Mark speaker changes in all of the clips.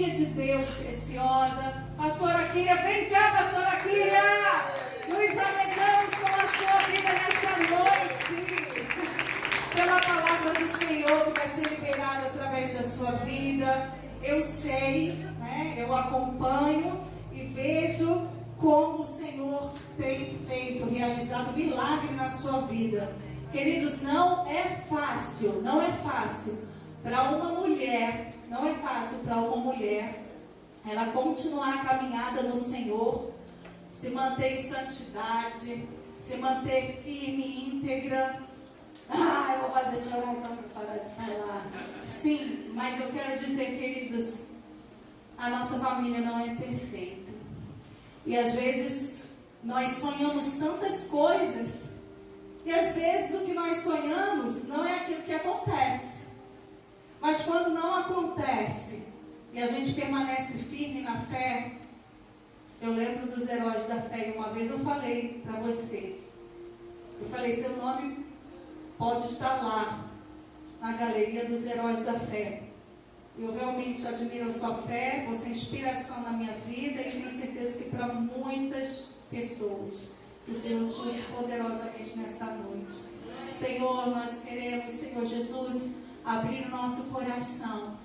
Speaker 1: filha de Deus preciosa, pastora Kíria. Vem cá, pastora Kíria! Nos alegramos com a sua vida nessa noite, pela palavra do Senhor que vai ser liberada através da sua vida. Eu sei, né? Eu acompanho e vejo como o Senhor tem feito, realizado milagre na sua vida. Queridos, não é fácil para uma mulher, ela continuar a caminhada no Senhor, se manter em santidade, se manter firme e íntegra. Eu vou fazer chorar então para parar de falar. Sim, mas eu quero dizer, queridos, a nossa família não é perfeita. E às vezes nós sonhamos tantas coisas, e às vezes o que nós sonhamos não é aquilo que acontece. Mas quando não acontece e a gente permanece firme na fé, eu lembro dos heróis da fé, e uma vez eu falei para você, seu nome pode estar lá na galeria dos heróis da fé. Eu realmente admiro a sua fé, você é inspiração na minha vida, e tenho certeza que para muitas pessoas, que o Senhor te use poderosamente nessa noite. Senhor, nós queremos, Senhor Jesus, abrir o nosso coração,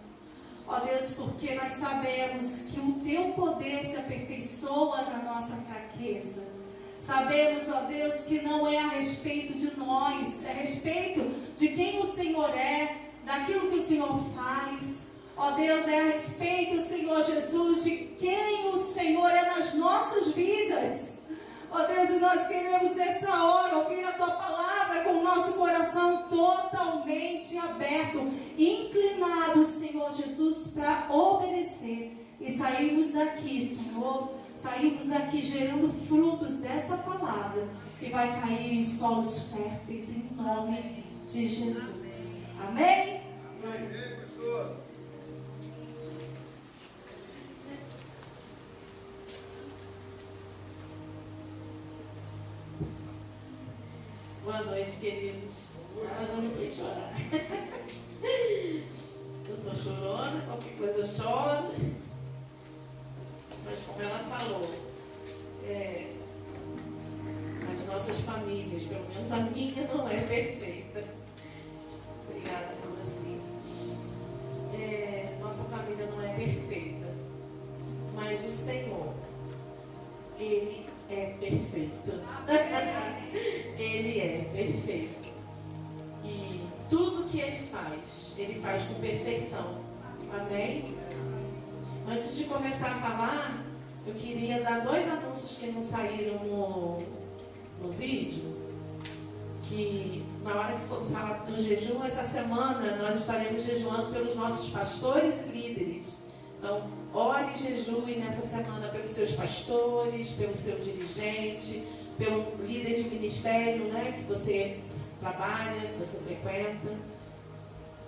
Speaker 1: ó Deus, porque nós sabemos que o Teu poder se aperfeiçoa na nossa fraqueza. Sabemos, ó Deus, que não é a respeito de nós, é a respeito de quem o Senhor é, daquilo que o Senhor faz. Ó Deus, é a respeito, Senhor Jesus, de quem o Senhor é nas nossas vidas. Ó Deus, e nós queremos nessa hora ouvir a Tua palavra com o nosso coração totalmente aberto, inclinado, Senhor Jesus, para obedecer. E sairmos daqui, Senhor, gerando frutos dessa palavra, que vai cair em solos férteis, em nome de Jesus. Amém?
Speaker 2: Amém, pastor.
Speaker 3: Boa noite, queridos. Elas não me fez chorar. Eu sou chorona, qualquer coisa eu choro. Mas como ela falou, as nossas famílias, pelo menos a minha, não é perfeita. Obrigada por você. Nossa família não é perfeita, mas o Senhor, Ele é perfeito. Ele é perfeito. E tudo que Ele faz com perfeição. Amém? Antes de começar a falar, eu queria dar 2 anúncios que não saíram no vídeo. Que na hora que for falar do jejum, essa semana nós estaremos jejuando pelos nossos pastores e líderes. Então, ore e jejue nessa semana pelos seus pastores, pelo seu dirigente, pelo líder de ministério, né, que você trabalha, que você frequenta.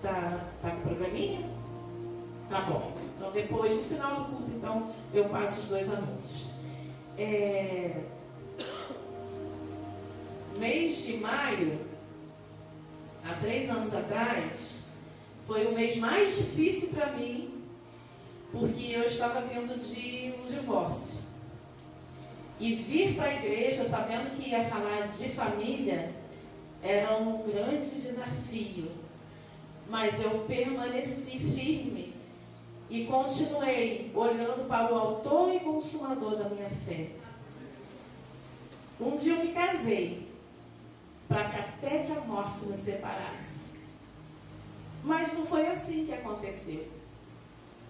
Speaker 3: Tá com probleminha? Tá bom. Então, depois, no final do culto, então, eu passo os 2 anúncios. Mês de maio, há 3 anos atrás, foi o mês mais difícil para mim, porque eu estava vindo de um divórcio. E vir para a igreja sabendo que ia falar de família era um grande desafio. Mas eu permaneci firme e continuei olhando para o autor e consumador da minha fé. Um dia eu me casei, para que até que a morte nos separasse. Mas não foi assim que aconteceu.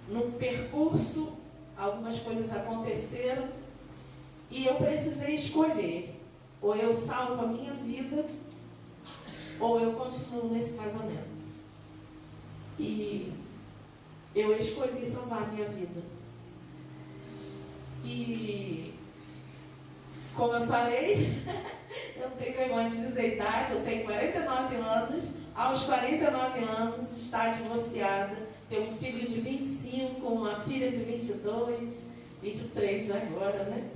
Speaker 3: No percurso, algumas coisas aconteceram e eu precisei escolher. Ou eu salvo a minha vida, ou eu continuo nesse casamento. E eu escolhi salvar a minha vida. E, como eu falei, eu não tenho vergonha de dizer a idade, eu tenho 49 anos. Aos 49 anos, está divorciada. Tenho um filho de 25, uma filha de 22, 23 agora, né?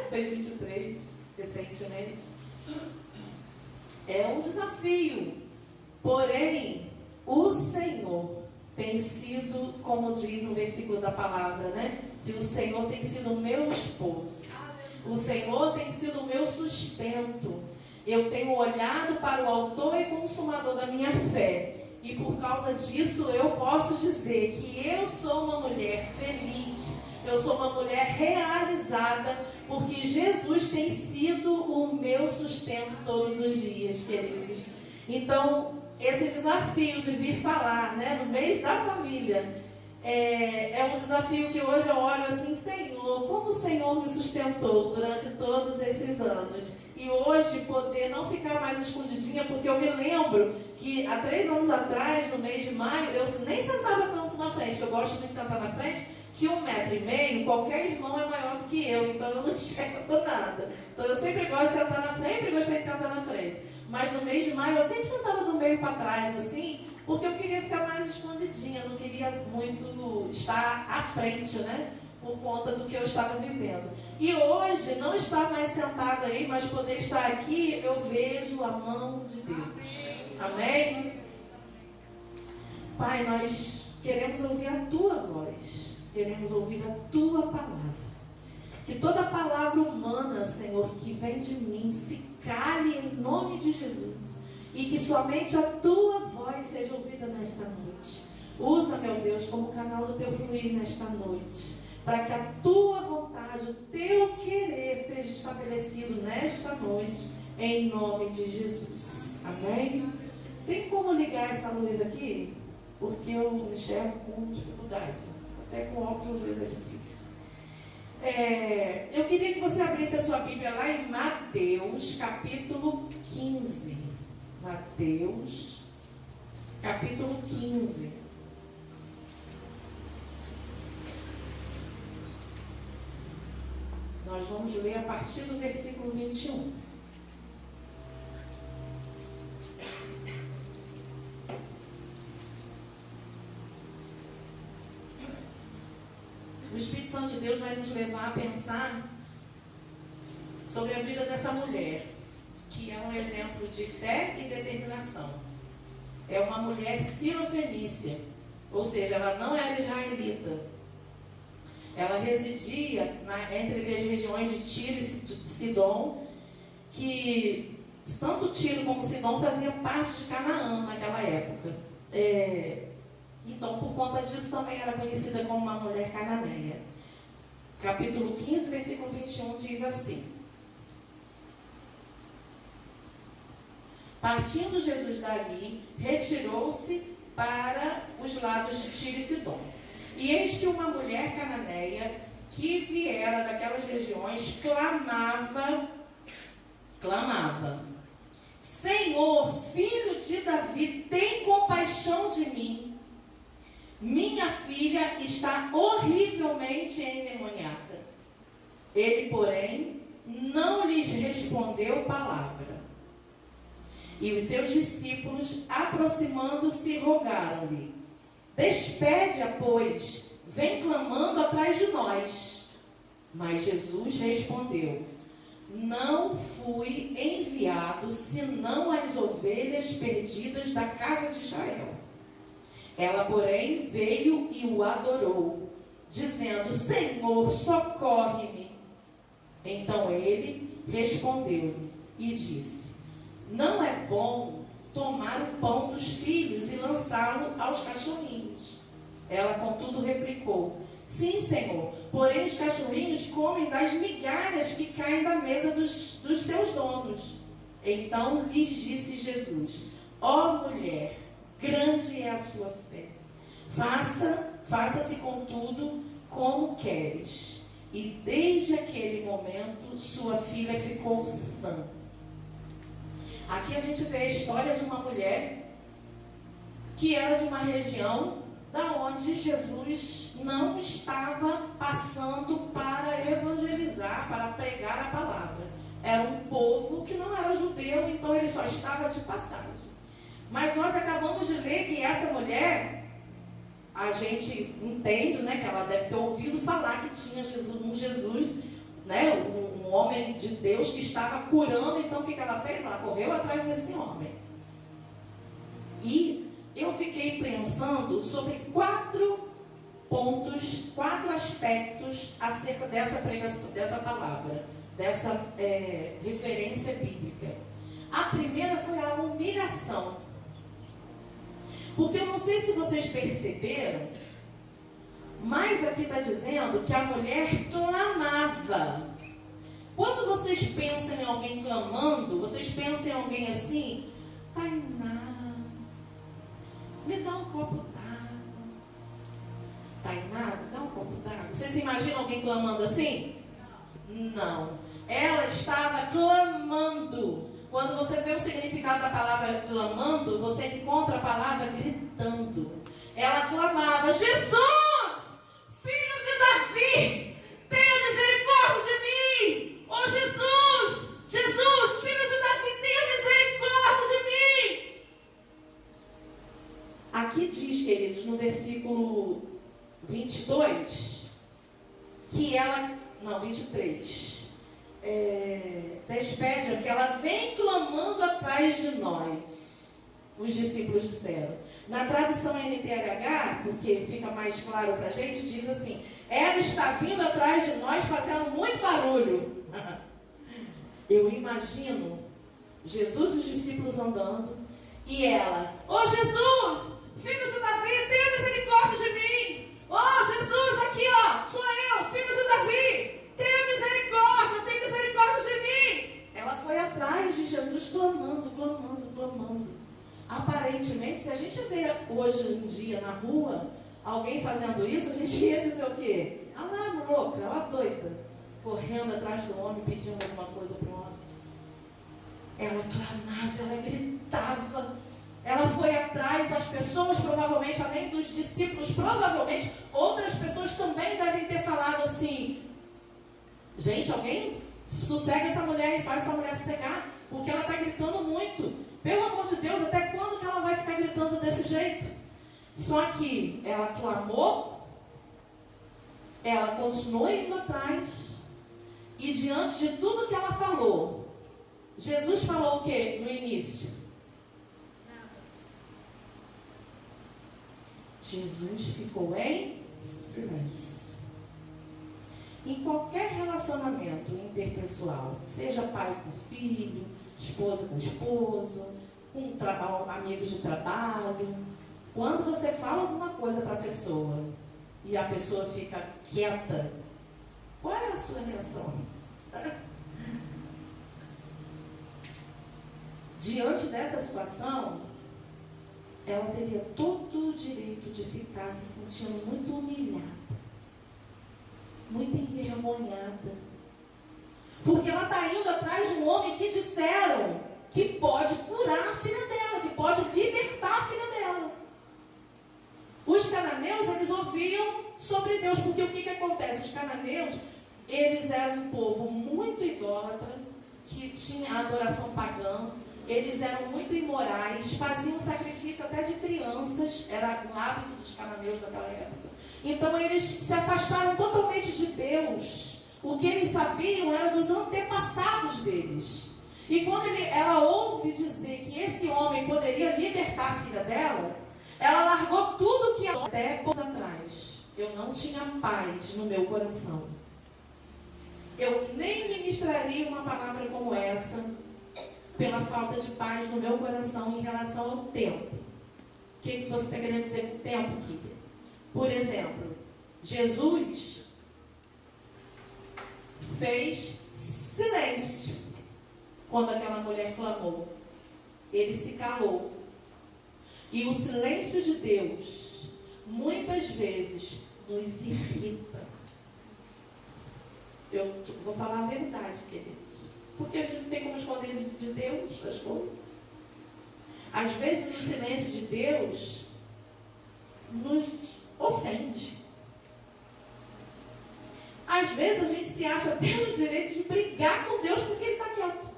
Speaker 3: Tenho 23, recentemente. É um desafio. Porém, o Senhor tem sido, como diz o versículo da palavra, né? Que o Senhor tem sido o meu esposo. O Senhor tem sido o meu sustento. Eu tenho olhado para o autor e consumador da minha fé. E por causa disso eu posso dizer que eu sou uma mulher feliz. Eu sou uma mulher realizada, porque Jesus tem sido o meu sustento todos os dias, queridos. Então, esse desafio de vir falar, né, no mês da família, é um desafio que hoje eu olho assim, Senhor, como o Senhor me sustentou durante todos esses anos. E hoje poder não ficar mais escondidinha, porque eu me lembro que há 3 anos atrás, no mês de maio, eu nem sentava tanto na frente, que eu gosto muito de sentar na frente, que 1,5 m, qualquer irmão é maior do que eu, então eu não enxergo nada. Então eu sempre gosto de sentar sempre gostei de sentar na frente. Mas no mês de maio eu sempre sentava do meio para trás, assim, porque eu queria ficar mais escondidinha, eu não queria muito estar à frente, né? Por conta do que eu estava vivendo. E hoje, não estar mais sentado aí, mas poder estar aqui, eu vejo a mão de Deus. Amém? Pai, nós queremos ouvir a Tua voz. Queremos ouvir a Tua palavra. Que toda palavra humana, Senhor, que vem de mim, se cale em nome de Jesus. E que somente a Tua voz seja ouvida nesta noite. Usa, meu Deus, como canal do Teu fluir nesta noite. Para que a Tua vontade, o Teu querer seja estabelecido nesta noite, em nome de Jesus. Amém? Tem como ligar essa luz aqui? Porque eu enxergo com dificuldade. Até com óculos, às vezes é difícil. Eu queria que você abrisse a sua Bíblia lá em Mateus, capítulo 15. Mateus, capítulo 15. Nós vamos ler a partir do versículo 21. O Espírito Santo de Deus vai nos levar a pensar sobre a vida dessa mulher, que é um exemplo de fé e determinação. É uma mulher sirofenícia, ou seja, ela não era israelita. Ela residia entre as regiões de Tiro e Sidom, que tanto Tiro como Sidom faziam parte de Canaã naquela época. Então, por conta disso, também era conhecida como uma mulher cananeia. Capítulo 15, versículo 21 diz assim: Partindo Jesus dali, retirou-se para os lados de Tiro e Sidom. E eis que uma mulher cananeia, que viera daquelas regiões, clamava: Senhor, filho de Davi, tem compaixão de mim. Minha filha está horrivelmente endemoniada. Ele, porém, não lhes respondeu palavra. E os seus discípulos, aproximando-se, rogaram-lhe: Despede-a, pois, vem clamando atrás de nós. Mas Jesus respondeu: Não fui enviado senão as ovelhas perdidas da casa de Israel. Ela, porém, veio e o adorou, dizendo: Senhor, socorre-me. Então ele respondeu-lhe e disse: Não é bom tomar o pão dos filhos e lançá-lo aos cachorrinhos. Ela, contudo, replicou: Sim, Senhor, porém os cachorrinhos comem das migalhas que caem da mesa dos seus donos. Então lhes disse Jesus: Ó mulher, grande é a sua fé. Faça-se contudo como queres. E desde aquele momento sua filha ficou sã. Aqui a gente vê a história de uma mulher que era de uma região da onde Jesus não estava passando para evangelizar, para pregar a palavra. Era um povo que não era judeu, então ele só estava de passagem. Mas nós acabamos de ler que essa mulher, a gente entende, né, que ela deve ter ouvido falar que tinha Jesus, né, um homem de Deus que estava curando. Então o que ela fez? Ela correu atrás desse homem. E eu fiquei pensando sobre 4 pontos, 4 aspectos acerca dessa pregação, dessa palavra, dessa referência bíblica. A primeira foi a humilhação. Porque eu não sei se vocês perceberam, mas aqui está dizendo que a mulher clamava. Quando vocês pensam em alguém clamando, vocês pensam em alguém assim: Tainá, me dá um copo d'água. Tainá, me dá um copo d'água. Vocês imaginam alguém clamando assim? Não. Ela estava clamando. Quando você vê o significado da palavra clamando, você encontra a palavra gritando. Ela clamava: Jesus, filho de Davi, tenha misericórdia de mim. Oh Jesus, Jesus, filho de Davi, tenha misericórdia de mim. Aqui diz, queridos, no versículo 22, que ela, não, 23, despede, que ela vem clamando atrás de nós, os discípulos disseram. Na tradução NTLH, porque fica mais claro para a gente, diz assim: ela está vindo atrás de nós fazendo muito barulho. Eu imagino Jesus e os discípulos andando e ela: oh Jesus, filho de Davi, tenha misericórdia de mim. Oh Jesus, aqui ó, sou eu, filho de Davi, tenha misericórdia de mim. Ela foi atrás de Jesus clamando, clamando, clamando. Aparentemente, se a gente vê hoje em dia na rua alguém fazendo isso, a gente ia dizer o quê? Ela é louca, ela é doida, correndo atrás do homem, pedindo alguma coisa para o homem. Ela clamava, ela gritava, ela foi atrás. As pessoas, provavelmente, além dos discípulos, provavelmente outras pessoas também devem ter falado assim: gente, alguém sossega essa mulher e faz essa mulher sossegar, porque ela está gritando muito. Pelo amor de Deus, até quando que ela vai ficar gritando desse jeito? Só que ela clamou, ela continuou indo atrás, e diante de tudo que ela falou, Jesus falou o que no início? Jesus ficou em silêncio. Em qualquer relacionamento interpessoal, seja pai com filho, esposa com esposo, com amigo de trabalho, quando você fala alguma coisa para a pessoa e a pessoa fica quieta, qual é a sua reação? Diante dessa situação, ela teria todo o direito de ficar se sentindo muito humilhada, muito envergonhada, porque ela está indo atrás de um homem que disseram que pode curar a filha dela, que pode libertar a filha dela. Os cananeus, eles ouviam sobre Deus, porque o que acontece? Os cananeus, eles eram um povo muito idólatra, que tinha a adoração pagã, eles eram muito imorais, faziam sacrifício até de crianças, era um hábito dos cananeus daquela época. Então eles se afastaram totalmente de Deus. O que eles sabiam era dos antepassados deles. E quando ela ouve dizer que esse homem poderia libertar a filha dela, ela largou tudo que ela... Até anos atrás, eu não tinha paz no meu coração. Eu nem ministraria uma palavra como essa pela falta de paz no meu coração em relação ao tempo. O que você está querendo dizer com o tempo, Kika? Por exemplo, Jesus fez silêncio quando aquela mulher clamou. Ele se calou. E o silêncio de Deus muitas vezes nos irrita. Eu vou falar a verdade, queridos, porque a gente não tem como esconder de Deus as coisas. Às vezes o silêncio de Deus nos ofende. Às vezes a gente se acha até no direito de brigar com Deus porque Ele está quieto.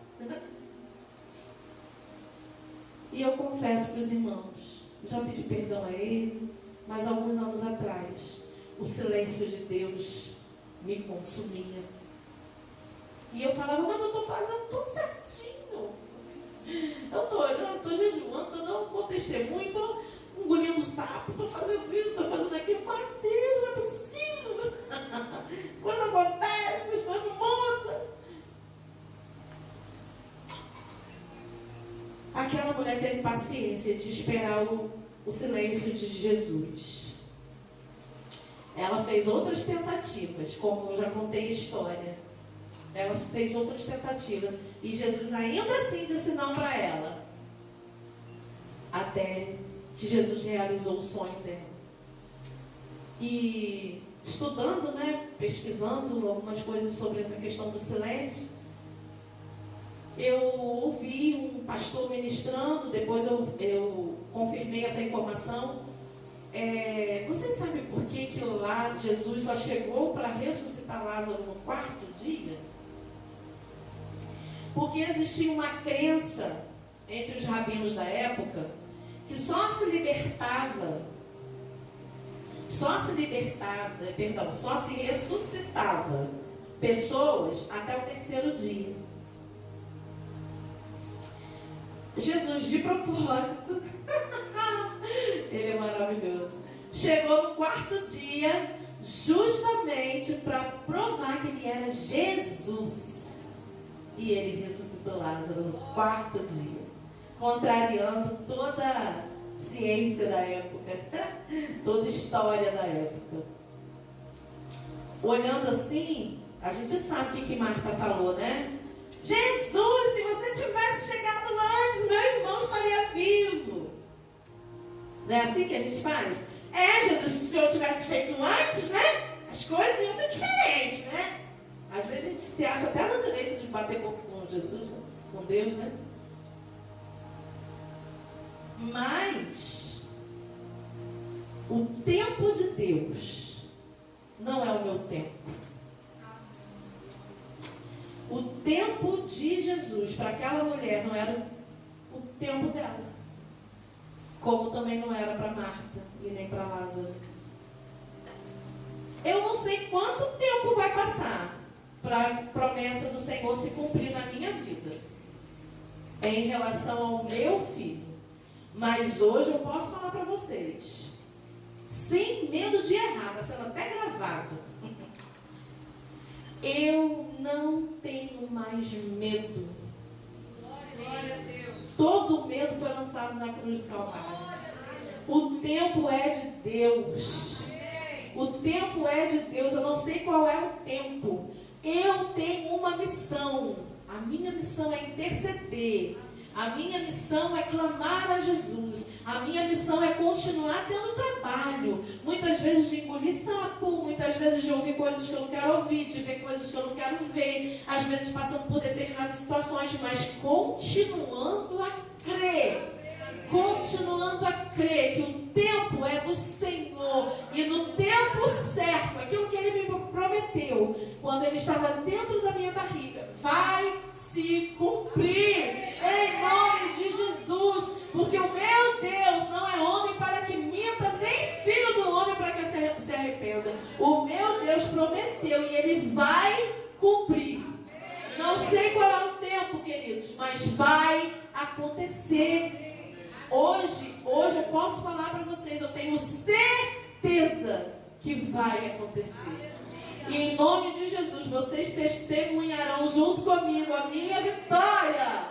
Speaker 3: E eu confesso para os irmãos, já pedi perdão a Ele, mas alguns anos atrás, o silêncio de Deus me consumia. E eu falava: mas eu estou fazendo tudo certinho. Eu estou jejuando, estou dando um bom testemunho, engolindo sapo, estou fazendo isso, estou fazendo aquilo. Mas Deus, não é possível. Quando acontece, as coisas mudam. Aquela mulher teve paciência de esperar o silêncio de Jesus. Ela fez outras tentativas, como eu já contei a história. Ela fez outras tentativas. E Jesus ainda assim disse não para ela. Até que Jesus realizou o sonho dela. E estudando, pesquisando algumas coisas sobre essa questão do silêncio, eu ouvi um pastor ministrando, depois eu confirmei essa informação. Vocês sabem por que lá Jesus só chegou para ressuscitar Lázaro no 4º dia? Porque existia uma crença entre os rabinos da época que só se ressuscitava pessoas até o 3º dia. Jesus, de propósito, ele é maravilhoso, chegou no 4º dia justamente para provar que ele era Jesus. E ele ressuscitou Lázaro no 4º dia, contrariando toda a ciência da época, toda a história da época. Olhando assim, a gente sabe o que Marta falou, né? Jesus, se você tivesse chegado antes, meu irmão estaria vivo. Não é assim que a gente faz? Jesus, se o Senhor tivesse feito antes, as coisas iam ser diferentes, Às vezes a gente se acha até no direito de bater pouco com Jesus, com Deus, Mas o tempo de Deus não é o meu tempo. O tempo de Jesus para aquela mulher não era o tempo dela. Como também não era para Marta e nem para Lázaro. Eu não sei quanto tempo vai passar para a promessa do Senhor se cumprir na minha vida, em relação ao meu filho. Mas hoje eu posso falar para vocês, sem medo de errar, está sendo até gravado. Eu não tenho mais medo.
Speaker 2: Glória a Deus.
Speaker 3: Todo medo foi lançado na cruz do Calvário. O tempo é de Deus. O tempo é de Deus. Eu não sei qual é o tempo. Eu tenho uma missão. A minha missão é interceder. A minha missão é clamar a Jesus. A minha missão é continuar tendo trabalho. Muitas vezes de engolir sapo, muitas vezes de ouvir coisas que eu não quero ouvir, de ver coisas que eu não quero ver, às vezes passando por determinadas situações, mas continuando a crer. Continuando a crer que o tempo é do Senhor e no tempo certo, aquilo que Ele me prometeu, quando Ele estava dentro da minha barriga, vai se cumprir em nome de Jesus, porque o meu Deus não é homem para que minta, nem filho do homem para que se arrependa. O meu Deus prometeu e Ele vai cumprir. Não sei qual é o tempo, queridos, mas vai acontecer. Hoje eu posso falar para vocês, eu tenho certeza que vai acontecer. E em nome de Jesus, vocês testemunharão junto comigo a minha vitória.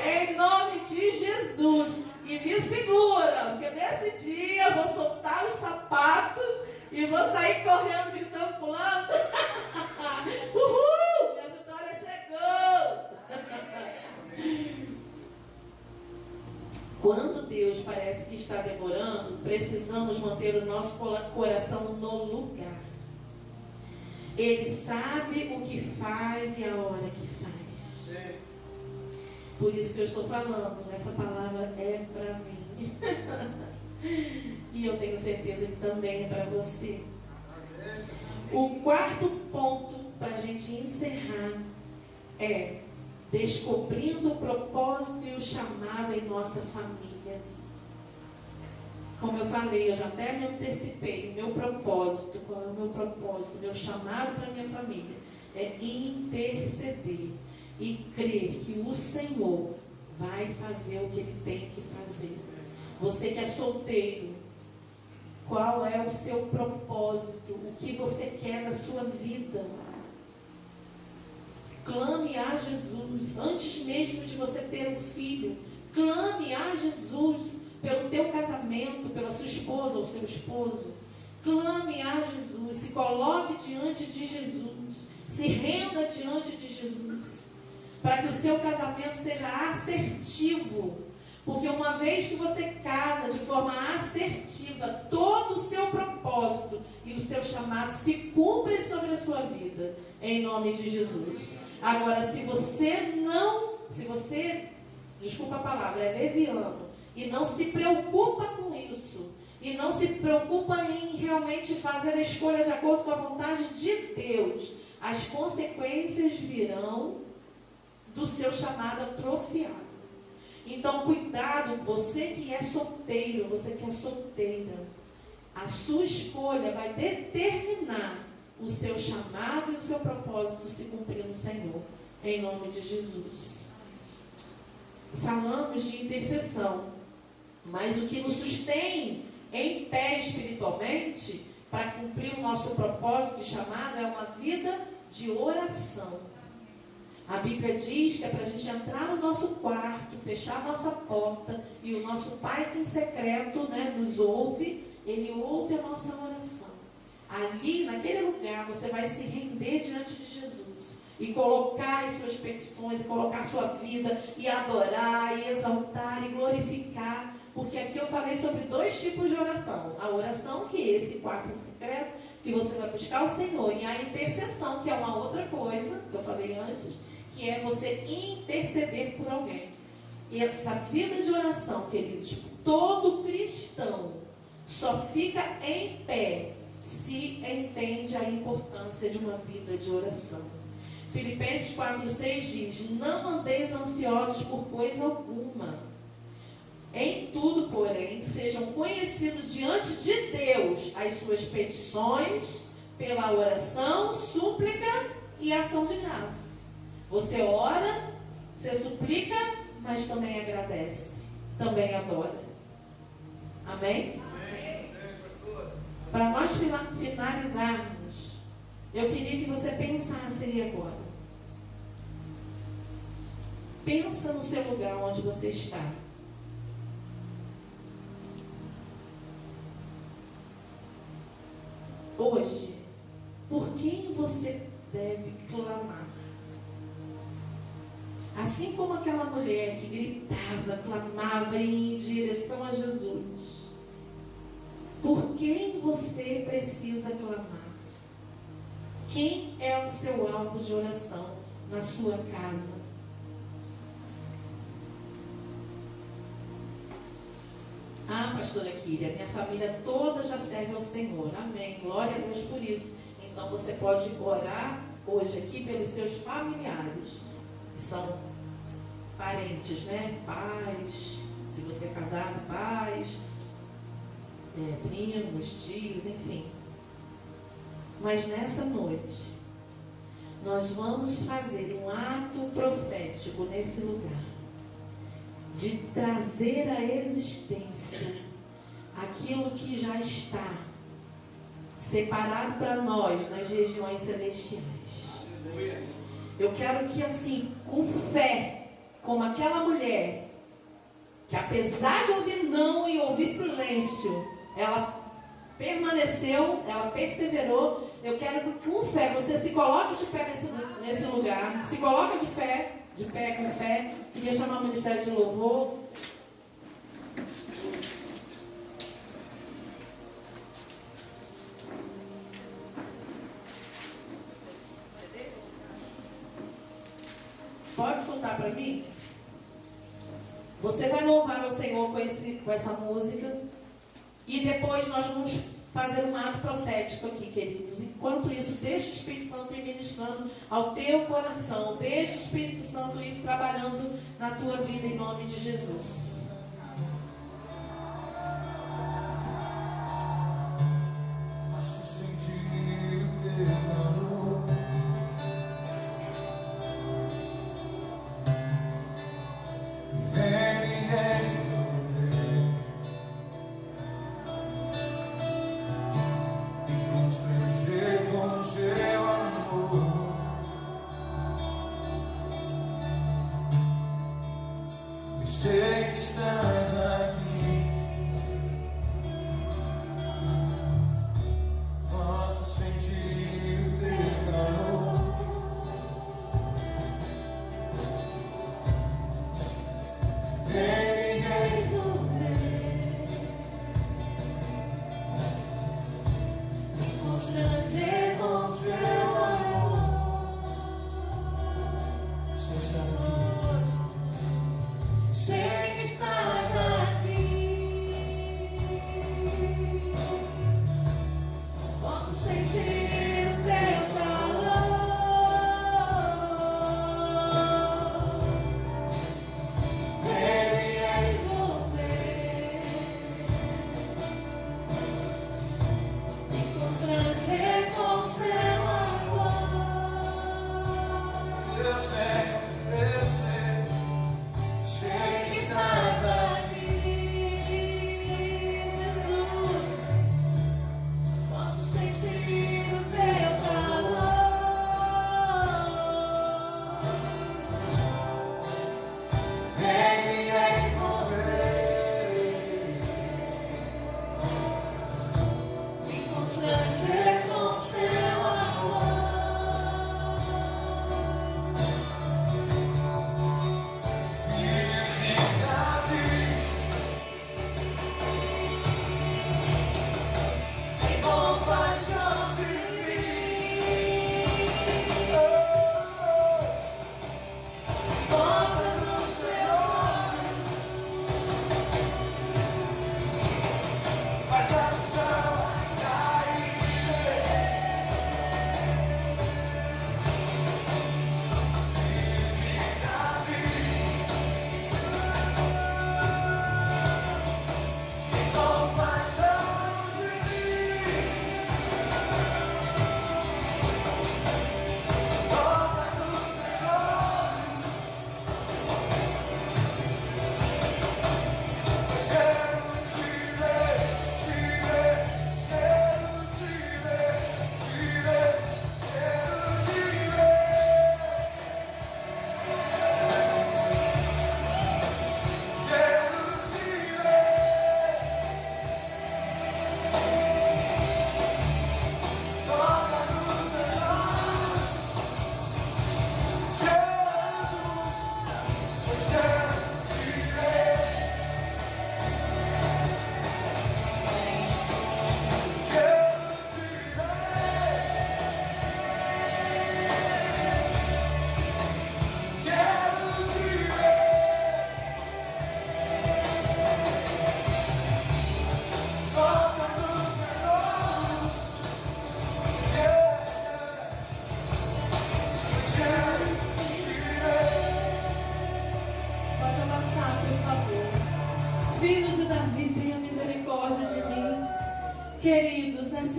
Speaker 3: Em nome de Jesus. E me segura, porque nesse dia eu vou soltar os sapatos e vou sair correndo, gritando, pulando. Uhul! Minha vitória chegou! Quando Deus parece que está demorando, precisamos manter o nosso coração no lugar. Ele sabe o que faz e a hora que faz. Por isso que eu estou falando, essa palavra é para mim. E eu tenho certeza que também é para você. O 4º ponto para a gente encerrar é descobrindo o propósito e o chamado em nossa família. Como eu falei, eu já até me antecipei. Meu propósito, qual é o meu propósito? Meu chamado para a minha família é interceder e crer que o Senhor vai fazer o que Ele tem que fazer. Você que é solteiro, qual é o seu propósito? O que você quer da sua vida? Clame a Jesus, antes mesmo de você ter um filho. Clame a Jesus pelo teu casamento, pela sua esposa ou seu esposo. Clame a Jesus, se coloque diante de Jesus, se renda diante de Jesus, para que o seu casamento seja assertivo. Porque uma vez que você casa de forma assertiva, todo o seu propósito e o seu chamado se cumprem sobre a sua vida, em nome de Jesus. Agora, se você, desculpa a palavra, é leviano, e não se preocupa com isso, e não se preocupa em realmente fazer a escolha de acordo com a vontade de Deus, as consequências virão do seu chamado atrofiado. Então, cuidado, você que é solteiro, você que é solteira, a sua escolha vai determinar o seu chamado e o seu propósito se cumprir no Senhor, em nome de Jesus. Falamos de intercessão, mas o que nos sustém em pé espiritualmente, para cumprir o nosso propósito e chamado, é uma vida de oração. A Bíblia diz que é para a gente entrar no nosso quarto, fechar a nossa porta, e o nosso Pai que em secreto, nos ouve, Ele ouve a nossa oração. Ali, naquele lugar, você vai se render diante de Jesus e colocar as suas petições, e colocar a sua vida, e adorar, e exaltar, e glorificar. Porque aqui eu falei sobre 2 tipos de oração. A oração, que é esse quarto em secreto, que você vai buscar o Senhor, e a intercessão, que é uma outra coisa, que eu falei antes, que é você interceder por alguém. E essa vida de oração, queridos, todo cristão só fica em pé se entende a importância de uma vida de oração. Filipenses 4,6 diz: não andeis ansiosos por coisa alguma. Em tudo, porém, sejam conhecidos diante de Deus as suas petições pela oração, súplica e ação de graça. Você ora, você suplica, mas também agradece, também adora. Amém?
Speaker 2: Amém.
Speaker 3: Para nós finalizarmos, eu queria que você pensasse aí agora. Pensa no seu lugar onde você está. Hoje, por quem você deve clamar? Assim como aquela mulher que gritava, clamava em direção a Jesus, por quem você precisa clamar? Quem é o seu alvo de oração na sua casa? Ah, pastora Kíria, minha família toda já serve ao Senhor. Amém. Glória a Deus por isso. Então você pode orar hoje aqui pelos seus familiares, que são parentes, pais, se você é casado, pais, primos, tios, enfim. Mas nessa noite, nós vamos fazer um ato profético nesse lugar, de trazer à existência aquilo que já está separado para nós nas regiões celestiais. Eu quero que, assim, com fé, como aquela mulher, que apesar de ouvir não e ouvir silêncio, ela permaneceu, ela perseverou. Eu quero que com fé você se coloque de pé nesse lugar, se coloque de pé com fé. Queria chamar o Ministério de Louvor. Pode soltar para mim? Você vai louvar ao Senhor com essa música. E depois nós vamos fazer um ato profético aqui, queridos. Enquanto isso, deixa o Espírito Santo ir ministrando ao teu coração. Deixa o Espírito Santo ir trabalhando na tua vida, em nome de Jesus.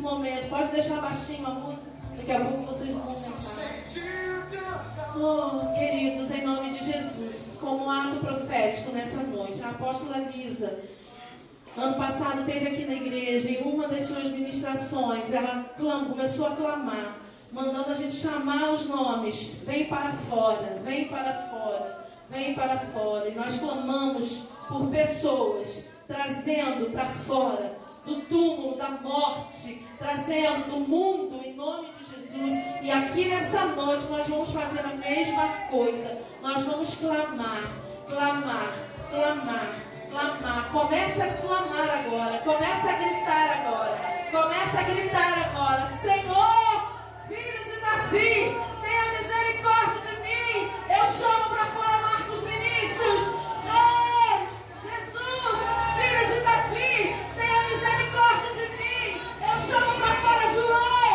Speaker 3: momento. Pode deixar baixinho a música. Daqui a pouco vocês vão cantar. Oh, queridos, em nome de Jesus, como um ato profético nessa noite, a apóstola Lisa, ano passado, esteve aqui na igreja, em uma das suas ministrações, ela começou a clamar, mandando a gente chamar os nomes. Vem para fora, vem para fora, vem para fora. E nós clamamos por pessoas, trazendo para fora do túmulo, da morte, trazendo do mundo, em nome de Jesus. E aqui nessa noite nós vamos fazer a mesma coisa. Nós vamos clamar, clamar, clamar, clamar. Começa a clamar agora, começa a gritar agora, começa a gritar agora. Senhor, filho de Davi, tenha misericórdia de mim. Eu chamo para fora Marcos Vinícius. Oh, Jesus, filho de Davi, tenha misericórdia de mim. Eu chamo para fora João.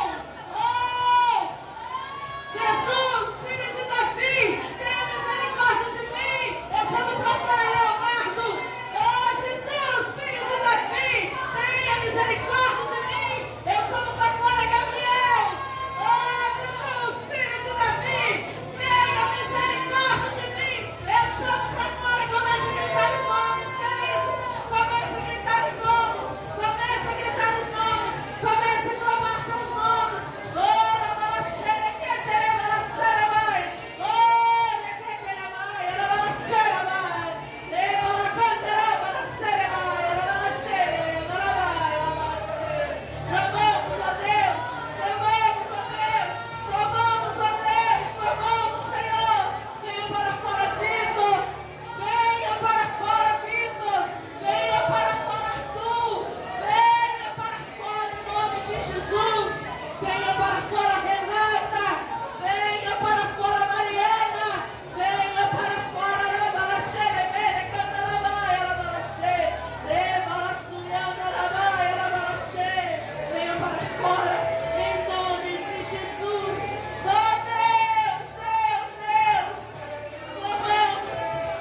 Speaker 3: Oh, Jesus, filho de Davi, tenha misericórdia de mim. Eu chamo para fora Leonardo. Oh, Jesus, filho de Davi, tenha misericórdia de mim. Eu chamo para fora Gabriel. Oh, Jesus, filho de Davi, tenha misericórdia de mim. Eu chamo para fora. Começa a gritar os nomes, querido. Começa a gritar os nomes. Começa a gritar os nomes. Começa a clamar com os nomes. Oh, la balacheira que terá balacheira vai. Oh, que terá vai. La balacheira vai. E bala cantará balacheira vai. La balacheira, la vai, la balacheira. Clamamos a Deus. Clamamos a Deus. Clamamos a Deus. Clamamos, Senhor. Venha para fora, Vitor. Venha para fora, Vitor. Venha para fora, Arthur. Venha para fora, em nome de Jesus. Venha para fora, Renata. Venha para fora, Mariana. Venha para fora, Rabalaxê, venha cantar a Maia, Rabalaxê. Rebalaçulhana, Rabaia, Rabalaxê. Venha para fora, em nome de Jesus. Oh, Deus, Deus, Deus.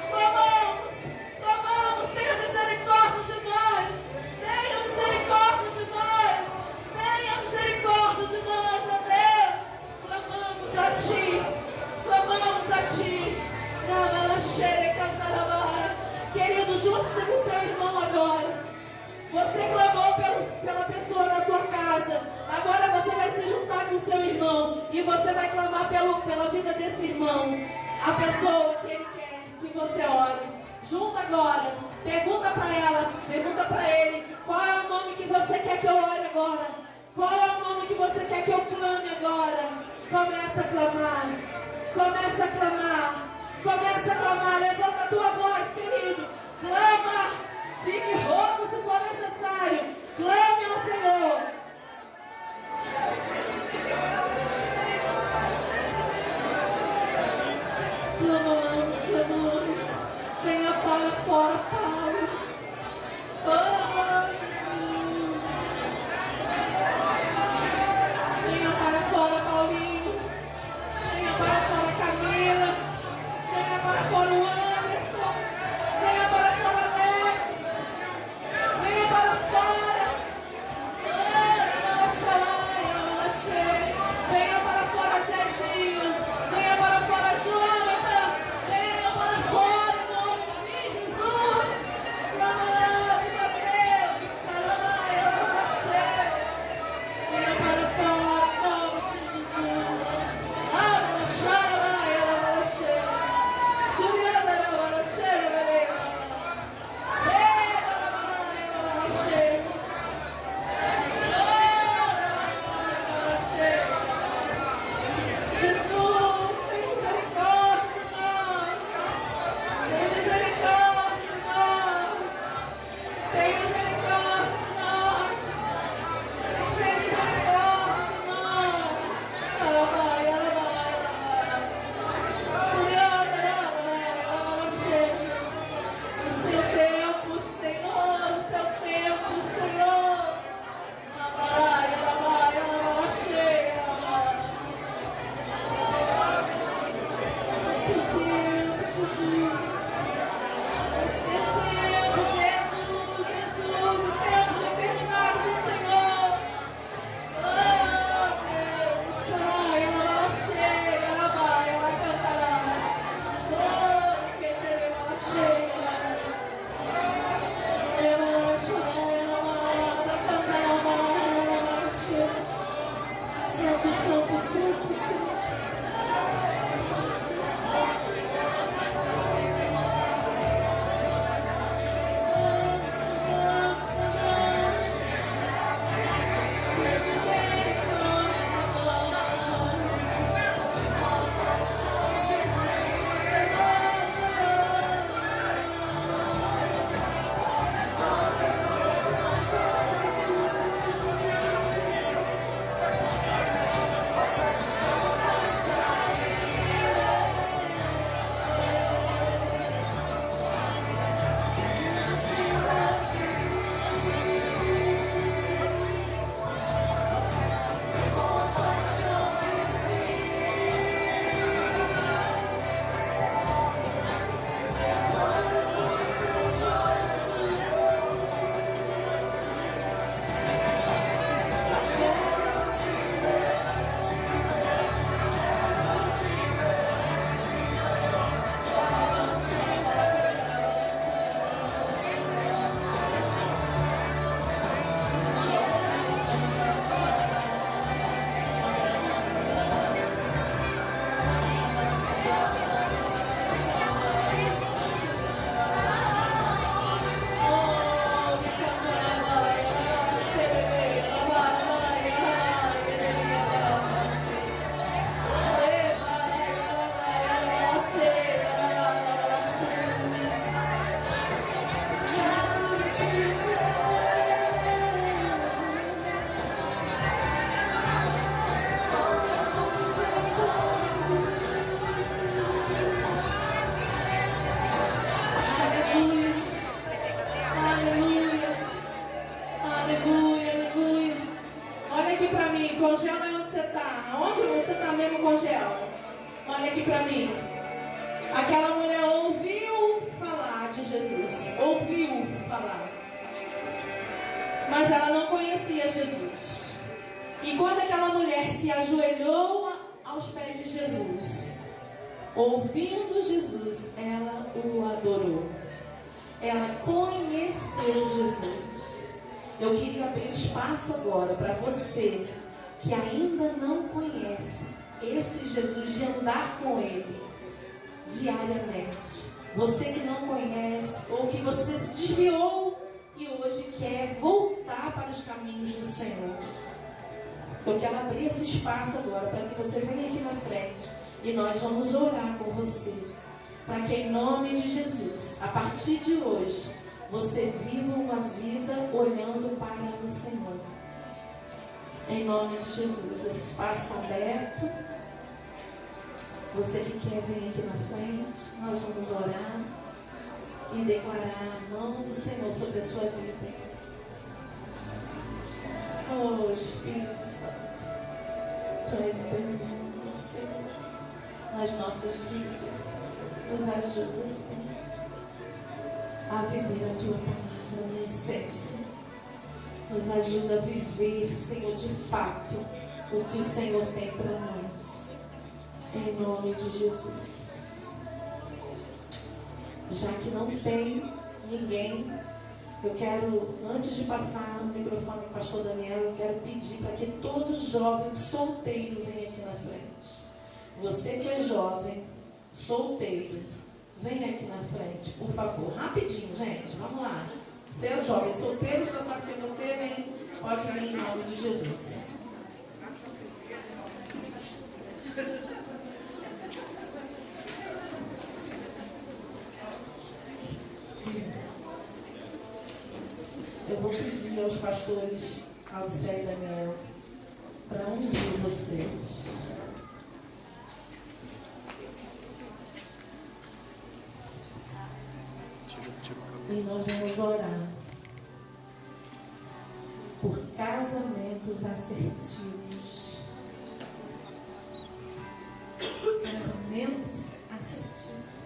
Speaker 3: Clamamos, clamamos, tenha misericórdia de nós, tenha misericórdia de nós, tenha misericórdia de nós, ó Deus. Clamamos a Ti, clamamos a Ti. Rabalaxê, cantarabá. Querido, junte-se com seu irmão agora. Você clamou pela pessoa da tua casa. Agora você vai se juntar com o seu irmão. E você vai clamar pela vida desse irmão. A pessoa que ele quer que você ore. Junta agora. Pergunta para ela. Pergunta para ele. Qual é o nome que você quer que eu ore agora? Qual é o nome que você quer que eu clame agora? Começa a clamar. Começa a clamar. Começa a clamar. Levanta a tua voz, querido. Clama. Fique rouco se for necessário. Clame ao Senhor. Clamamos, clamamos. Venha para fora, Paulo. Oh, Jesus. Venha para fora, Paulinho. Venha para fora, Camila. Venha para fora, o Anderson. Venha para fora, Alex. Venha para fora. Venha para fora, Zezinho. Venha para fora, Jonathan. Venha para fora, em nome de Jesus. Olha aqui para mim. Aquela mulher ouviu falar de Jesus. Ouviu falar. Mas ela não conhecia Jesus. E quando aquela mulher se ajoelhou aos pés de Jesus, ouvindo Jesus, ela o adorou. Ela conheceu Jesus. Eu queria abrir espaço agora para você que ainda não conhece esse Jesus, de andar com Ele diariamente. Você que não conhece, ou que você se desviou e hoje quer voltar para os caminhos do Senhor. Eu quero abrir esse espaço agora para que você venha aqui na frente e nós vamos orar com você, para que em nome de Jesus, a partir de hoje, você viva uma vida olhando para o Senhor. Em nome de Jesus, esse espaço está aberto. Você que quer vir aqui na frente, nós vamos orar e declarar a mão do Senhor sobre a sua vida. Oh, Espírito Santo, Tu és bem-vindo, Senhor, nas nossas vidas. Nos ajuda, Senhor, a viver a Tua palavra na essência. Nos ajuda a viver, Senhor, de fato, o que o Senhor tem para nós. Em nome de Jesus. Já que não tem ninguém, eu quero, antes de passar o microfone para o pastor Daniel, eu quero pedir para que todo jovem solteiro venha aqui na frente. Você que é jovem, solteiro, venha aqui na frente, por favor. Rapidinho, gente, vamos lá. Você é jovem, solteiro, já sabe que você vem, pode vir em nome de Jesus. Eu vou pedir aos pastores Alcé e Daniel para ungir vocês. E nós vamos orar por casamentos assertivos. Casamentos assertivos.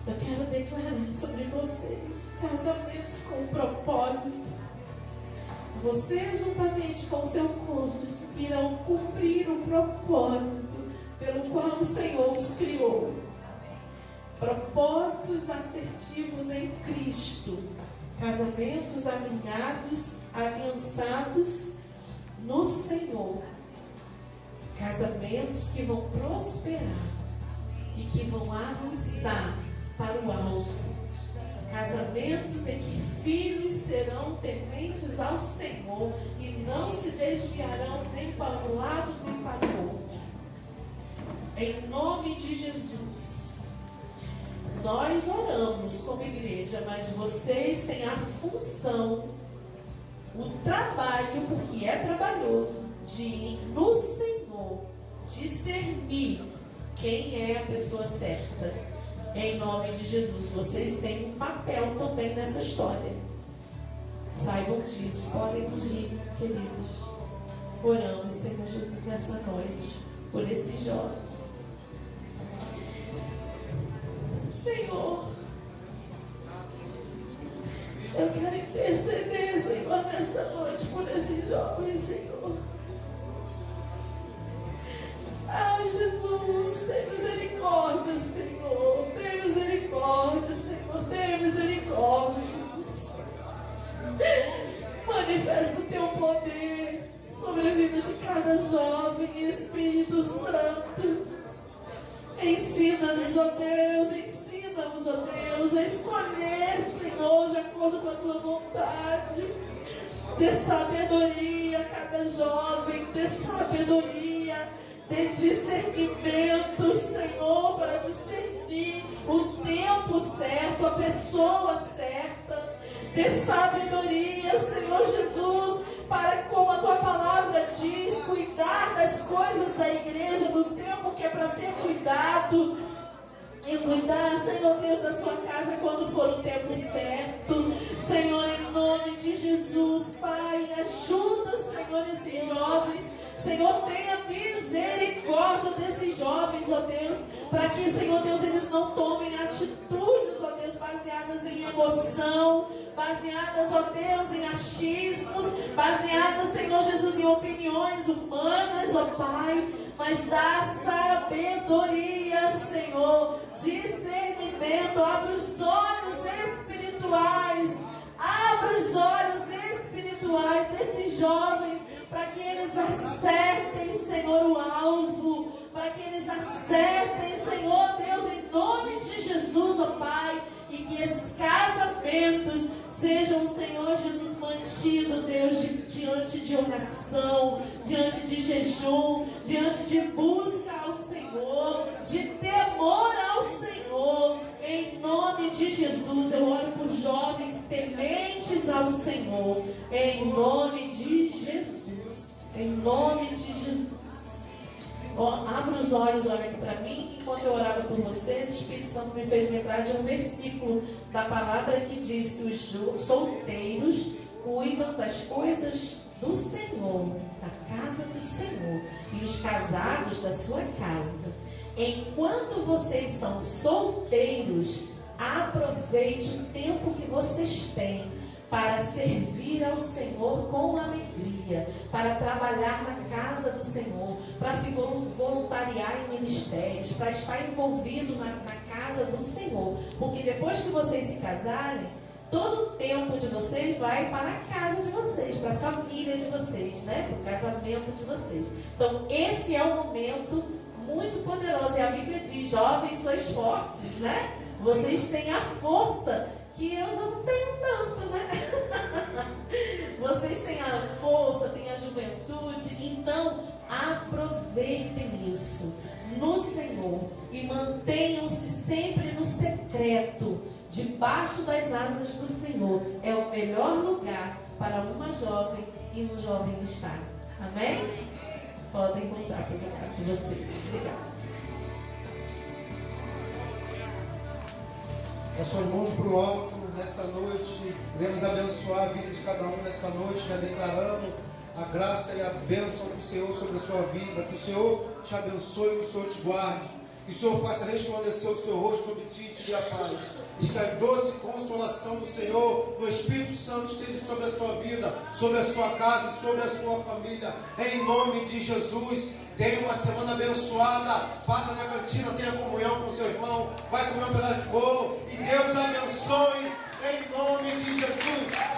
Speaker 3: Eu quero declarar sobre vocês casamentos com propósito. Você, juntamente com seu cônjuge, irão cumprir o propósito pelo qual o Senhor os criou. Propósitos assertivos em Cristo. Casamentos alinhados, aliançados no Senhor. Casamentos que vão prosperar e que vão avançar para o alvo. Casamentos em que filhos serão tementes ao Senhor e não se desviarão nem para um lado nem para o outro. Em nome de Jesus, nós oramos como igreja, mas vocês têm a função, o trabalho, porque é trabalhoso, de ir no Senhor, discernir quem é a pessoa certa. Em nome de Jesus, vocês têm um papel também nessa história. Saibam disso, podem fugir, queridos. Oramos, Senhor Jesus, nessa noite, por esses jovens. Senhor, eu quero interceder, Senhor, nessa noite, por esses jovens, Senhor. Ai, Jesus, tem misericórdia, Senhor. Tem misericórdia, Senhor. Tem misericórdia, Jesus. Manifesta o teu poder sobre a vida de cada jovem, Espírito Santo. Ensina-nos, ó Deus, ensina-nos, ó Deus, a escolher, Senhor, de acordo com a tua vontade. Dê sabedoria a cada jovem, dê sabedoria, dê discernimento, Senhor, para discernir o tempo certo, a pessoa certa. Dê sabedoria, Senhor Jesus, para, como a tua palavra diz, cuidar das coisas da igreja, do tempo que é para ser cuidado. E cuidar, Senhor Deus, da sua casa quando for o tempo certo. Senhor, em nome de Jesus, Pai, ajuda, Senhor, esses jovens Senhor, tenha misericórdia desses jovens, ó Deus, para que, Senhor Deus, eles não tomem atitudes, ó Deus, baseadas em emoção, baseadas, ó Deus, em achismos, baseadas, Senhor Jesus, em opiniões humanas, ó Pai, mas dá sabedoria, Senhor, discernimento, abre os olhos espirituais, abre os olhos espirituais desses jovens, para que eles acertem, Senhor, o alvo, para que eles acertem, Senhor Deus, em nome de Jesus, ó Pai, e que esses casamentos sejam, Senhor Jesus, mantidos, Deus, diante de oração, diante de jejum, diante de busca ao Senhor, de temor ao Senhor. Em nome de Jesus, eu oro por jovens tementes ao Senhor. Em nome de Jesus. Em nome de Jesus. Abra os olhos, olha aqui para mim. Enquanto eu orava por vocês, o Espírito Santo me fez lembrar de um versículo da palavra que diz que os solteiros cuidam das coisas do Senhor, da casa do Senhor, e os casados da sua casa. Enquanto vocês são solteiros, aproveite o tempo que vocês têm para servir ao Senhor com alegria, para trabalhar na casa do Senhor, para se voluntariar em ministérios, para estar envolvido na casa do Senhor. Porque depois que vocês se casarem, todo o tempo de vocês vai para a casa de vocês, para a família de vocês, né? Para o casamento de vocês. Então, esse é um momento muito poderoso. E a Bíblia diz: jovens, sois fortes, né? Vocês têm a força que eu já não tenho tanto, né? Vocês têm a força, têm a juventude. Então, aproveitem isso no Senhor e mantenham-se sempre no secreto, debaixo das asas do Senhor. É o melhor lugar para uma jovem e um jovem estar. Amém? Podem contar para a casa de vocês. Obrigada.
Speaker 4: Suas mãos para o alto nessa noite. Queremos abençoar a vida de cada um nessa noite, já declarando a graça e a bênção do Senhor sobre a sua vida. Que o Senhor te abençoe, que o Senhor te guarde. Que o Senhor faça resplandecer o seu rosto sobre ti e te dê a paz. E que a doce consolação do Senhor, do Espírito Santo, esteja sobre a sua vida, sobre a sua casa, sobre a sua família. Em nome de Jesus. Tenha uma semana abençoada. Faça na cantina, tenha comunhão com o seu irmão. Vai comer um pedaço de bolo. E Deus abençoe em nome de Jesus.